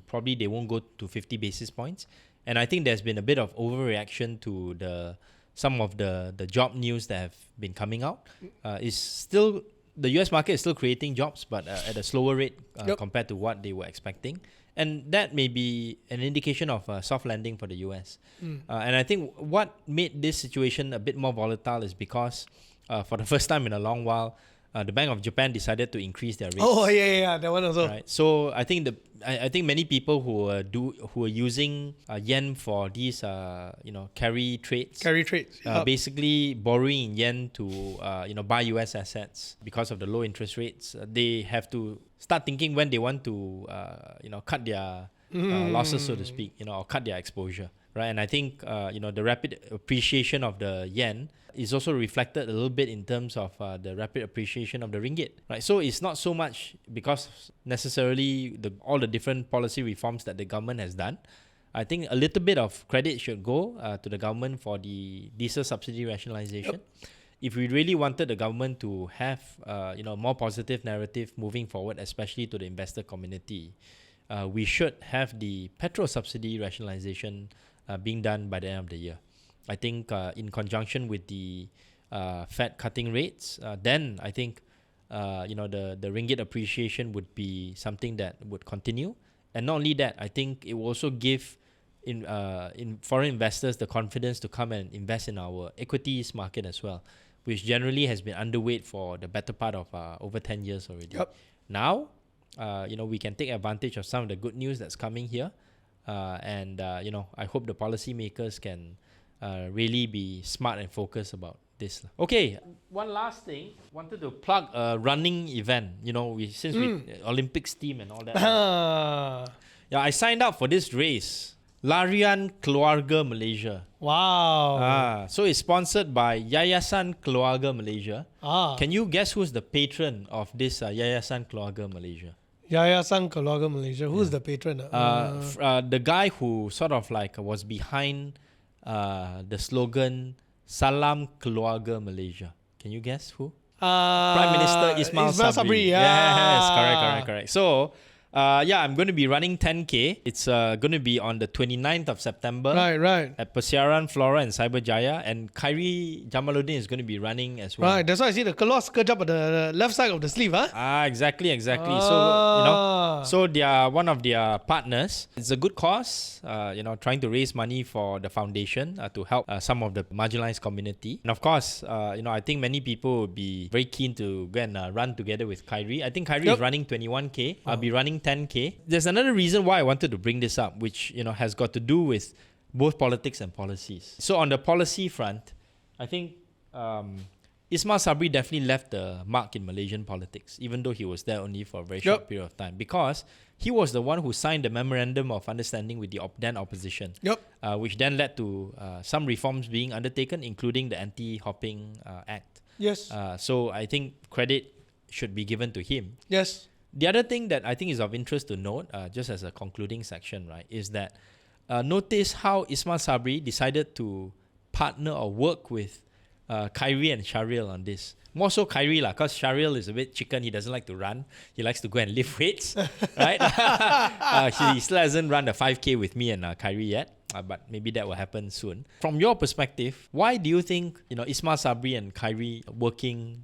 Probably they won't go to 50 basis points. And I think there's been a bit of overreaction to some of the job news that have been coming out. The US market is still creating jobs, but at a slower rate compared to what they were expecting. And that may be an indication of a soft landing for the US. And I think what made this situation a bit more volatile is because for the first time in a long while, the Bank of Japan decided to increase their rates. Oh yeah, that one also. Right. So I think many people who are using yen for these carry trades, basically borrowing in yen to buy US assets because of the low interest rates. They have to start thinking when they want to cut their losses, so to speak, or cut their exposure. Right. And I think the rapid appreciation of the yen is also reflected a little bit in terms of the rapid appreciation of the ringgit, right? So it's not so much because necessarily all the different policy reforms that the government has done. I think a little bit of credit should go to the government for the diesel subsidy rationalization. If we really wanted the government to have more positive narrative moving forward, especially to the investor community, we should have the petrol subsidy rationalization being done by the end of the year. I think in conjunction with the Fed cutting rates, then I think the ringgit appreciation would be something that would continue. And not only that, I think it will also give in foreign investors the confidence to come and invest in our equities market as well, which generally has been underweight for the better part of over 10 years already. Now, we can take advantage of some of the good news that's coming here. And I hope the policymakers can really be smart and focused about this. Okay, one last thing. Wanted to plug a running event. Since we Olympics team and all that. I signed up for this race. Larian Keluarga Malaysia. Wow. So it's sponsored by Yayasan Keluarga Malaysia. Can you guess who's the patron of this Yayasan Keluarga Malaysia? Yayasan Keluarga Malaysia. Who's the patron? The guy who sort of like was behind the slogan Salam Keluarga Malaysia. Can you guess who? Prime Minister Ismail Sabri. Yes, correct. So I'm going to be running 10K. It's going to be on the 29th of September. Right. At Persiaran Flora and Cyberjaya. And Khairi Jamaluddin is going to be running as well. Right, that's why I see the keluar sekejap at the left side of the sleeve, huh? Exactly. So they are one of their partners. It's a good cause, trying to raise money for the foundation to help some of the marginalized community. And of course, I think many people will be very keen to go and run together with Khairi. I think Khairi is running 21K. I'll be running 10K. There's another reason why I wanted to bring this up, which has got to do with both politics and policies. So on the policy front, I think Ismail Sabri definitely left the mark in Malaysian politics, even though he was there only for a very short period of time, because he was the one who signed the memorandum of understanding with the then opposition, which then led to some reforms being undertaken, including the Anti-Hopping Act. Yes. So I think credit should be given to him. Yes. The other thing that I think is of interest to note, just as a concluding section, right, is that notice how Ismail Sabri decided to partner or work with Khairi and Shahril on this. More so Kyrie lah, because Sharil is a bit chicken. He doesn't like to run. He likes to go and lift weights, right? He still hasn't run a 5K with me and Kyrie yet. But maybe that will happen soon. From your perspective, why do you think Ismail Sabri and Kyrie working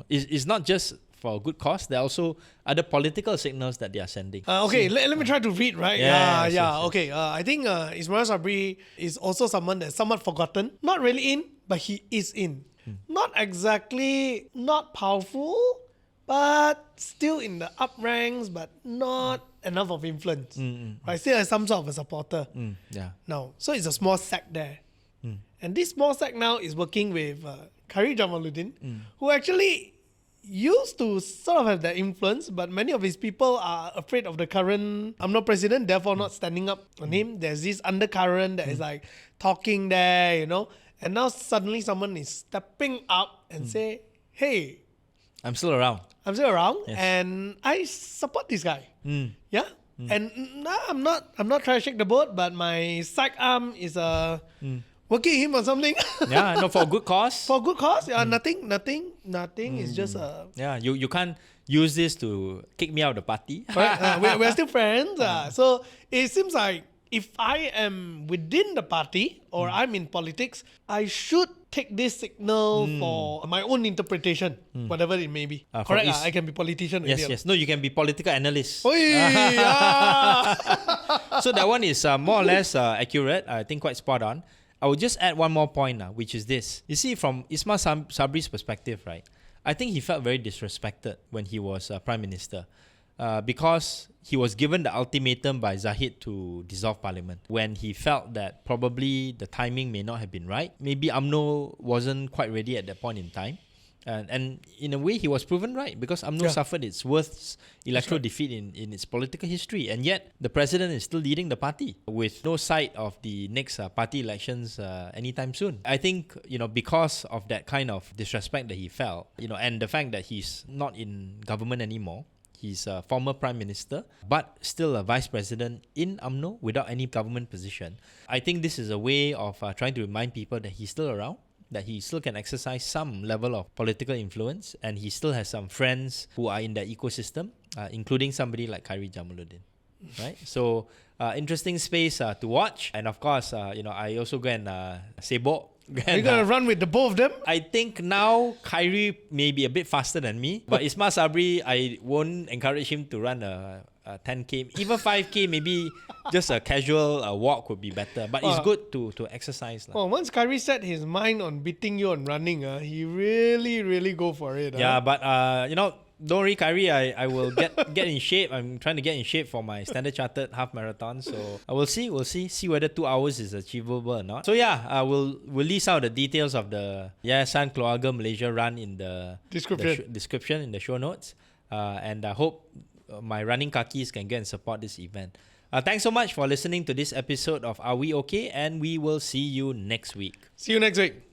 is not just for a good cause? There are also other political signals that they are sending. Let me try to read, right? Yes. Okay. I think Ismail Sabri is also someone that's somewhat forgotten. Not really in, but he is in. Not exactly not powerful, but still in the up ranks, but not enough of influence. Right? Still has some sort of a supporter. Now, so it's a small sect there. And this small sect now is working with Kyrie Jamaluddin, who actually used to sort of have that influence, but many of his people are afraid of the current UMNO president, therefore not standing up on him. There's this undercurrent that is like talking there, and now suddenly someone is stepping up and say, hey, I'm still around. Yes. And I support this guy. Yeah? And I'm not trying to shake the boat, but my side arm is working him or something. For a good cause. For a good cause? Yeah, nothing. It's just you can't use this to kick me out of the party. Right? We're still friends. So it seems like if I am within the party or I'm in politics, I should take this signal for my own interpretation, whatever it may be. Correct? I can be politician. Yes. No, you can be political analyst. So that one is more or less accurate. I think quite spot on. I will just add one more point, which is this. You see, from Ismail Sabri's perspective, right? I think he felt very disrespected when he was Prime Minister. Because he was given the ultimatum by Zahid to dissolve parliament when he felt that probably the timing may not have been right. Maybe UMNO wasn't quite ready at that point in time. And in a way, he was proven right because UMNO suffered its worst electoral defeat in its political history. And yet, the president is still leading the party with no sight of the next party elections anytime soon. I think, because of that kind of disrespect that he felt, and the fact that he's not in government anymore, he's a former prime minister, but still a vice president in UMNO without any government position. I think this is a way of trying to remind people that he's still around, that he still can exercise some level of political influence, and he still has some friends who are in the ecosystem, including somebody like Kyrie Jamaluddin. Right? So, interesting space to watch. And of course, I also go and sibuk. Are you going to run with the both of them? I think now Kyrie may be a bit faster than me, but Ismail Sabri, I won't encourage him to run a 10K. Even 5K, maybe just a casual walk would be better. But it's good to exercise. Well, once Kyrie set his mind on beating you on running, he really, really go for it. Yeah, but don't worry, Kyrie, I will get in shape. I'm trying to get in shape for my Standard Chartered half marathon. So we'll see whether 2 hours is achievable or not. So we'll list out the details of the Yayasan Keluarga Malaysia run in the description in the show notes. And I hope my running kakis can go and support this event. Thanks so much for listening to this episode of Are We Okay? And we will see you next week. See you next week.